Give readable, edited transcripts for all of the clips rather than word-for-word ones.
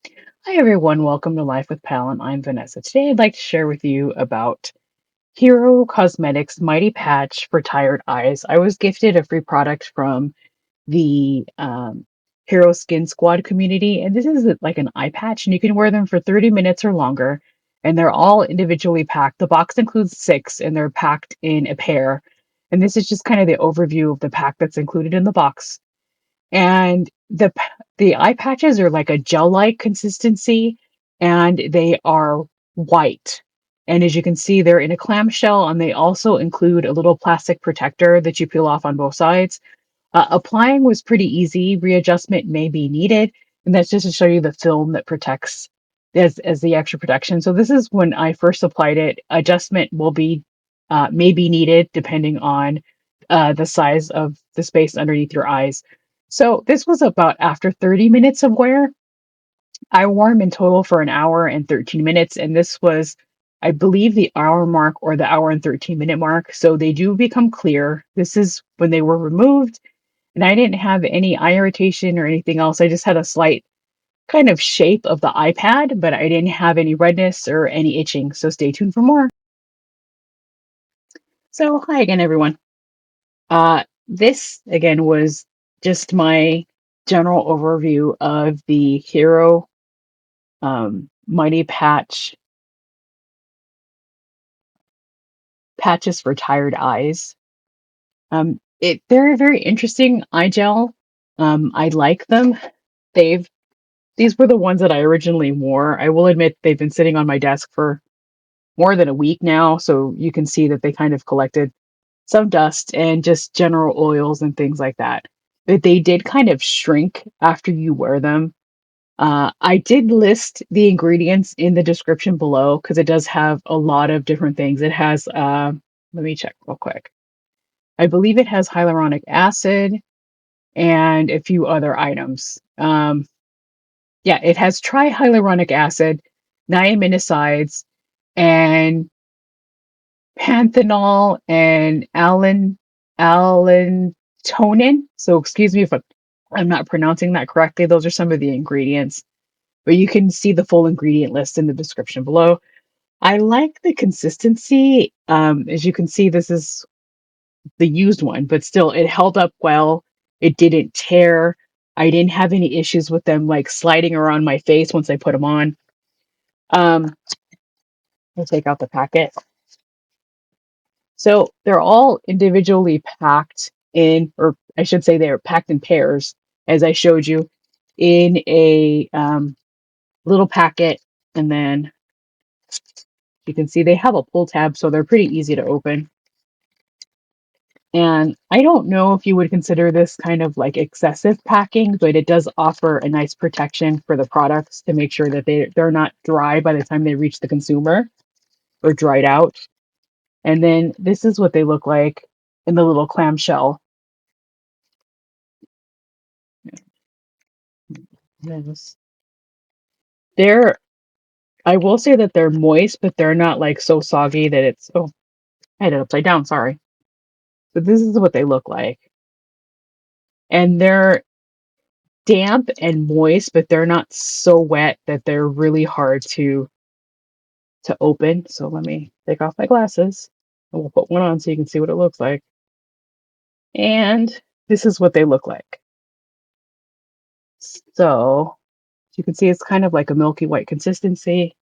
Hi everyone, welcome to Life with Pal, and I'm Vanessa. Today I'd like to share with you about Hero Cosmetics Mighty Patch for Tired Eyes. I was gifted a free product from the Hero Skin Squad community, and this is like an eye patch, and you can wear them for 30 minutes or longer, and they're all individually packed. The box includes six, and they're packed in a pair. And this is just kind of the overview of the pack that's included in the box. And the eye patches are like a gel-like consistency, and they are white. And as you can see, they're in a clamshell, and they also include a little plastic protector that you peel off on both sides. Applying was pretty easy. Readjustment may be needed, and that's just to show you the film that protects as the extra protection. So this is when I first applied it. Adjustment will be may be needed depending on the size of the space underneath your eyes. So this was about after 30 minutes of wear. I wore them in total for an hour and 13 minutes, and this was, I believe, the hour mark or the hour and 13-minute mark. So they do become clear. This is when they were removed, and I didn't have any eye irritation or anything else. I just had a slight kind of shape of the iPad, but I didn't have any redness or any itching. So stay tuned for more. So hi again, everyone. This again was just my general overview of the Hero Mighty Patches for Tired Eyes. They're a very interesting eye gel. I like them. They've These were the ones that I originally wore. I will admit they've been sitting on my desk for more than a week now, so you can see that they kind of collected some dust and just general oils and things like that. But they did kind of shrink after you wear them. I did list the ingredients in the description below because it does have a lot of different things. It has, let me check real quick. I believe it has hyaluronic acid and a few other items. Yeah, it has tri-hyaluronic acid, niacinamide, and Panthenol and Allantoin. So excuse me if I'm not pronouncing that correctly. Those are some of the ingredients, but you can see the full ingredient list in the description below. I like the consistency. As you can see, this is the used one, but still, it held up well. It didn't tear. I didn't have any issues with them like sliding around my face once I put them on. Um, I'll take out the packet. So they're all individually packed in, or I should say they're packed in pairs, as I showed you, in a little packet. And then you can see they have a pull tab, so they're pretty easy to open. And I don't know if you would consider this kind of like excessive packing, but it does offer a nice protection for the products to make sure that they're not dry by the time they reach the consumer or dried out. And then this is what they look like in the little clamshell. Yes. They're I will say that they're moist, but they're not like so soggy that it's oh, I had it upside down, sorry. But this is what they look like. And they're damp and moist, but they're not so wet that they're really hard to open. So let me take off my glasses and we'll put one on so you can see what it looks like. And this is what they look like. So you can see it's kind of like a milky white consistency.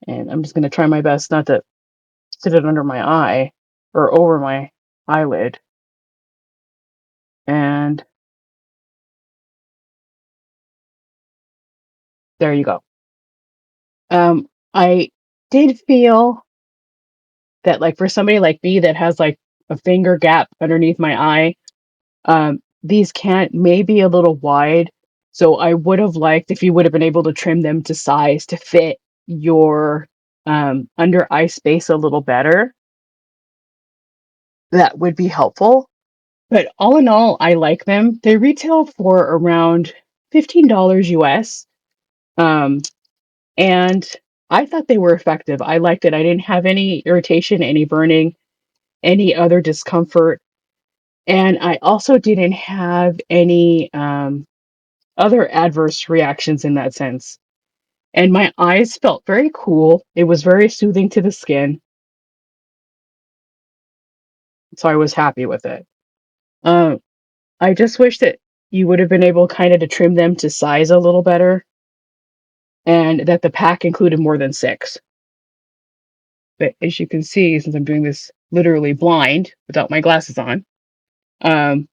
And I'm just going to try my best not to sit it under my eye or over my eyelid. And there you go. I did feel that, like, for somebody like me that has like a finger gap underneath my eye, these can't may be a little wide. So I would have liked if you would have been able to trim them to size to fit your under eye space a little better. That would be helpful. But all in all, I like them. They retail for around $15 US. Um, and I thought they were effective. I liked it. I didn't have any irritation, any burning, any other discomfort. And I also didn't have any other adverse reactions in that sense. And my eyes felt very cool. It was very soothing to the skin. So I was happy with it. Um, I just wish that you would have been able kind of to trim them to size a little better and that the pack included more than six. But as you can see, since I'm doing this literally blind without my glasses on, um,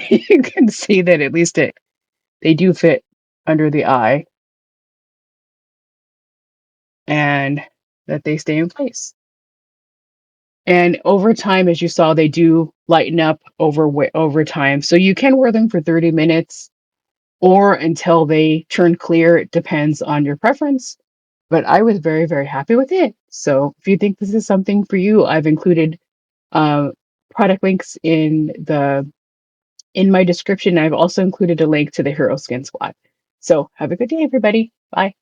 you can see that at least they do fit under the eye and that they stay in place. And over time, as you saw, they do lighten up over time. So you can wear them for 30 minutes or until they turn clear. It depends on your preference. But I was very, very happy with it. So if you think this is something for you, I've included uh, product links in my description. I've also included a link to the Hero Skin Squad. So have a good day, everybody. Bye.